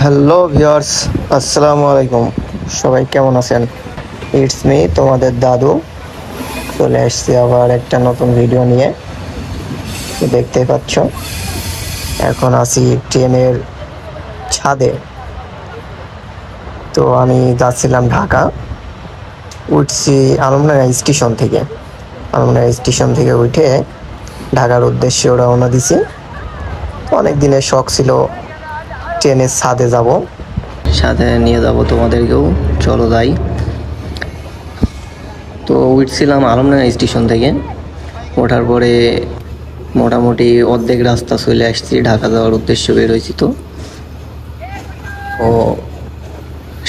Hello viewers, আসসালামু আলাইকুম। সবাই কেমন আছেন? ইটস মি, তোমাদের দাদু। চলে আসছি আবার একটা নতুন ভিডিও নিয়ে। দেখতে পাচ্ছ, এখন আছি ট্রেনের ছাদে। তো আমি যাচ্ছিলাম ঢাকা, উঠছি আলমডাঙ্গা স্টেশন থেকে উঠে ঢাকার উদ্দেশ্যে রওনা দিছি। অনেক দিনের শখ ছিল ট্রেনের ছাদে যাব, সাথে নিয়ে যাব তোমাদেরকেও। চলো যাই। তো উঠছিলাম আলমডাঙ্গা স্টেশন থেকে। ওঠার পরে মোটামুটি অর্ধেক রাস্তা চলে আসছি, ঢাকা যাওয়ার উদ্দেশ্যে বের হয়েছি। তো ও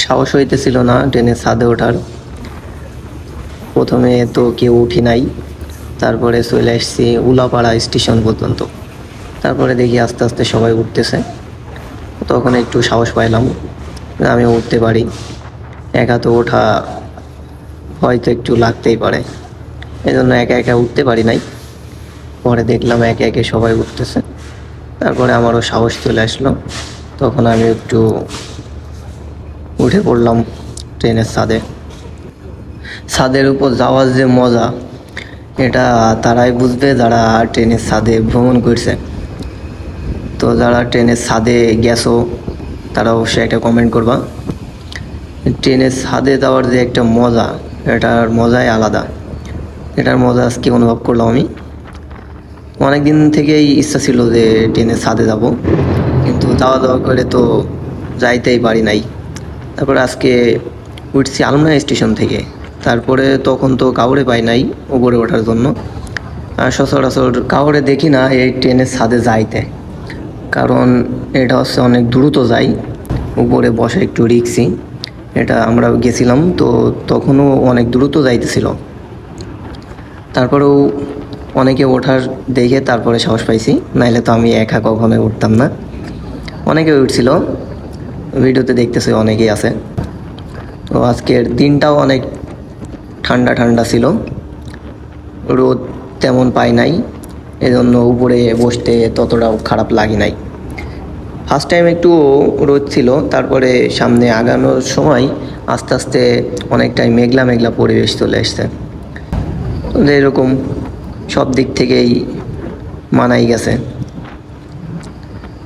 সাহস হইতেছিল না ট্রেনের ছাদে ওঠার। প্রথমে তো কেউ উঠি নাই, তারপরে চলে আসছি উলাপাড়া স্টেশন পর্যন্ত। তারপরে দেখি আস্তে আস্তে সবাই উঠতেছে, তখন একটু সাহস পাইলাম আমি উঠতে পারি। একা তো ওঠা হয়তো একটু লাগতেই পারে, এজন্য একা একা উঠতে পারি নাই। পরে দেখলাম একে একে সবাই উঠতেছে, তারপরে আমারও সাহস চলে আসলো। তখন আমি একটু উঠে পড়লাম ট্রেনের ছাদের উপর যাওয়ার যে মজা, এটা তারাই বুঝবে যারা ট্রেনের ছাদে ভ্রমণ করছে। তো যারা ট্রেনের ছাদে গেছো তারা অবশ্যই একটা কমেন্ট করবা। ট্রেনের ছাদে যাওয়ার যে একটা মজা, এটার মজাই আলাদা। এটার মজা আজকে অনুভব করলাম আমি। অনেক দিন থেকেই ইচ্ছা ছিল যে ট্রেনের ছাদে যাব, কিন্তু যাওয়া করে তো যাইতেই পারি নাই। তারপরে আজকে উঠছি আলমডাঙ্গা স্টেশন থেকে। তারপরে তখন তো কাউরে পাই নাই উপরে ওঠার জন্য। আর সচরাচর কাউরে দেখি না এই ট্রেনের ছাদে যাইতে, কারণ এটা হচ্ছে অনেক দ্রুত যাই, উপরে বসা একটু রিস্কি। এটা আমরা গেছিলাম তো তখনও অনেক দ্রুত যাইতেছিল। তারপরেও অনেকে ওঠার দেখে তারপরে সাহস পাইছি, নাইলে তো আমি একা কখনোই উঠতাম না। অনেকে উঠছিল, ভিডিওতে দেখতেছে অনেকেই আছে। তো আজকের দিনটাও অনেক ঠান্ডা ঠান্ডা ছিল, রোদ তেমন পাই নাই, এজন্য উপরে বসতে ততটাও খারাপ লাগে নাই। ফার্স্ট টাইম একটু রোদ ছিল, তারপরে সামনে আগানোর সময় আস্তে আস্তে অনেকটাই মেঘলা মেঘলা পরিবেশ চলে আসছে। এরকম সব দিক থেকেই মানাই গেছে,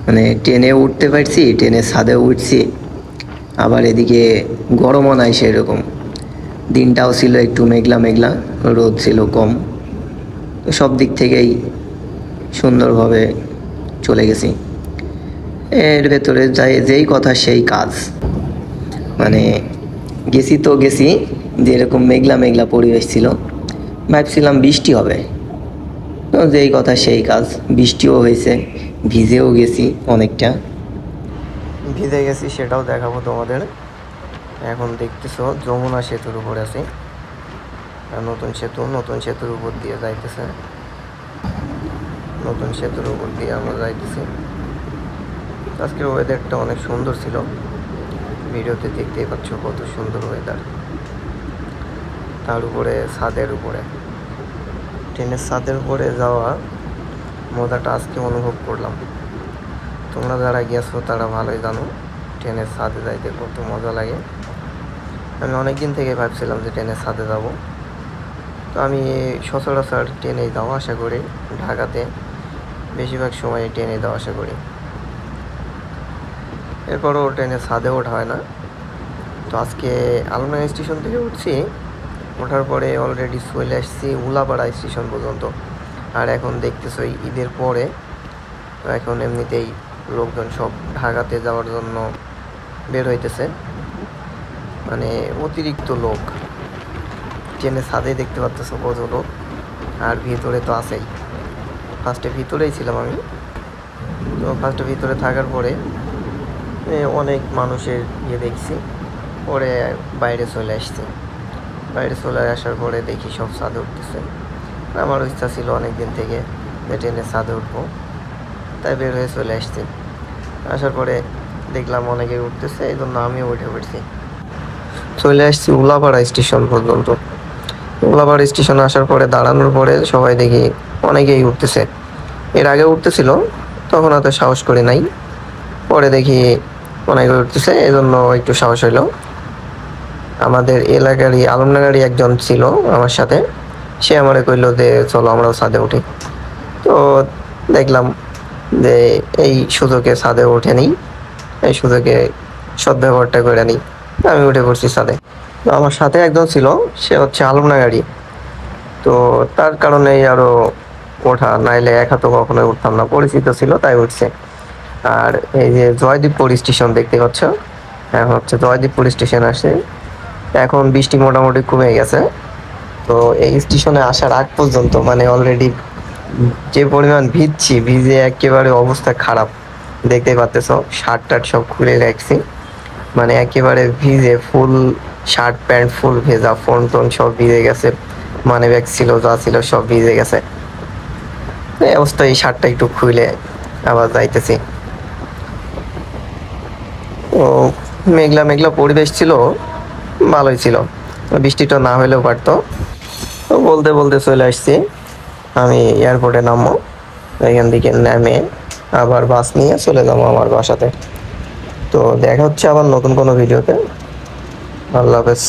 মানে ট্রেনে উঠতে পারছি, ট্রেনের ছাদেও উঠছি, আবার এদিকে গরমও নাই সেরকম। দিনটাও ছিল একটু মেঘলা মেঘলা, রোদ ছিল কম। তো সব দিক থেকেই সুন্দরভাবে চলে গেছি। এর ভেতরে যেই কথা সেই কাজ, মানে গেছি তো গেছি, যেরকম মেঘলা মেঘলা পরিবেশ ছিল, ভাবছিলাম বৃষ্টি হবে, তো যেই কথা সেই কাজ, বৃষ্টিও হয়েছে, ভিজেও গেছি, অনেকটা ভিজে গেছি, সেটাও দেখাবো তোমাদের। এখন দেখতেছো যমুনা সেতুর উপর আছি, নতুন সেতুর উপর দিয়ে যাইতেছে, নতুন সেতুর উপর দিয়ে আমরা যাইতেছি। আজকের ওয়েদারটা অনেক সুন্দর ছিল, ভিডিওতে দেখতেই পাচ্ছ কত সুন্দর ওয়েদার। তার উপরে ট্রেনের ছাদের উপরে যাওয়া মজাটা আজকে অনুভব করলাম। তোমরা যারা গেছো তারা ভালোই জানো ট্রেনের ছাদে যাইতে কত মজা লাগে। আমি অনেক দিন থেকে ভাবছিলাম যে ট্রেনের ছাদে যাব। তো আমি সচরাচর ট্রেনে যাওয়া আসা করি, ঢাকাতে বেশিরভাগ সময় ট্রেনে যাওয়া আসা করি। এরপরও ট্রেনের ছাদে ওঠা হয় না। তো আজকে আলমডাঙ্গা স্টেশন থেকে উঠছি, ওঠার পরে অলরেডি চলে আসছি উলাপাড়া স্টেশন পর্যন্ত। আর এখন দেখতেছো ঈদের পরে এখন এমনিতেই লোকজন সব ঢাকাতে যাওয়ার জন্য বের হইতেছে, মানে অতিরিক্ত লোক। ট্রেনের ছাদে দেখতে পাচ্তেছো কত লোক, আর ভিতরে তো আছেই। ফার্স্টে ভিতরেই ছিলাম আমি, তো ফার্স্টে ভিতরে থাকার পরে অনেক মানুষের দেখছি, পরে বাইরে চলে আসছি। বাইরে চলে আসার পরে দেখি সব ছাদে উঠতেছে। আমারও ইচ্ছা ছিল অনেক দিন থেকে যে ট্রেনের ছাদে উঠবো, তাই বের হয়ে চলে আসছি। আসার পরে দেখলাম অনেকে উঠতেছে, এই জন্য আমিও উঠে পড়ছি। চলে আসছি উলাপাড়া স্টেশন পর্যন্ত। উলাপাড়া স্টেশনে আসার পরে দাঁড়ানোর পরে সবাই দেখি অনেকেই উঠতেছে। এর আগে উঠতেছিল, তখন অত সাহস করি নাই। পরে দেখি কোনায় করে উঠতেছে, এই জন্য একটু সাহস হইলো। আমাদের এলাকারই আলমনগরই একজন ছিল আমার সাথে, সে আমারে কইলো যে চলো আমরাও ছাদে উঠি। তো দেখলাম যে এই সুযোগে ছাদে উঠে নিই, এই সুযোগে সদ্ব্যবহারটা করে নিই। আমি উঠে পড়ছি ছাদে। তো আমার সাথে একজন ছিল, সে হচ্ছে আলমনগরই, তো তার কারণেই আরো ওঠা, নাইলে একা তো কখনোই উঠতাম না, পরিচিত ছিল তাই উঠছে। আর এই যে জয়দীপপুর স্টেশন দেখতে পাচ্ছ, এখন হচ্ছে জয়দীপপুর স্টেশন আসে। এখন বৃষ্টি মোটামুটি কমে গেছে। তো এই স্টেশনে আসার আগ পর্যন্ত মানে অলরেডি যে পরিমাণ ভিজে একেবারে অবস্থা খারাপ, দেখতে পাচ্তেছ। শার্ট টার্ট সব খুলে রাখছি, মানে একেবারে ভিজে ফুল, শার্ট প্যান্ট ফুল ভেজা, ফোন টোন সব ভিজে গেছে, মানে ব্যাগ ছিল যা ছিল সব ভিজে গেছে। এই অবস্থায় এই শার্টটা একটু খুলে আবার যাইতেছি। তো মেঘলা মেঘলা পরিবেশ ছিল, ভালোই ছিল, বৃষ্টিটা না হলেও পারতো। তো বলতে বলতে চলে আসছি আমি এয়ারপোর্টে নামবো, এখান থেকে নেমে আবার বাস নিয়ে চলে যাবো আমার বাসাতে। তো দেখা হচ্ছে আবার নতুন কোনো ভিডিওতে। আল্লাহ হাফেজ।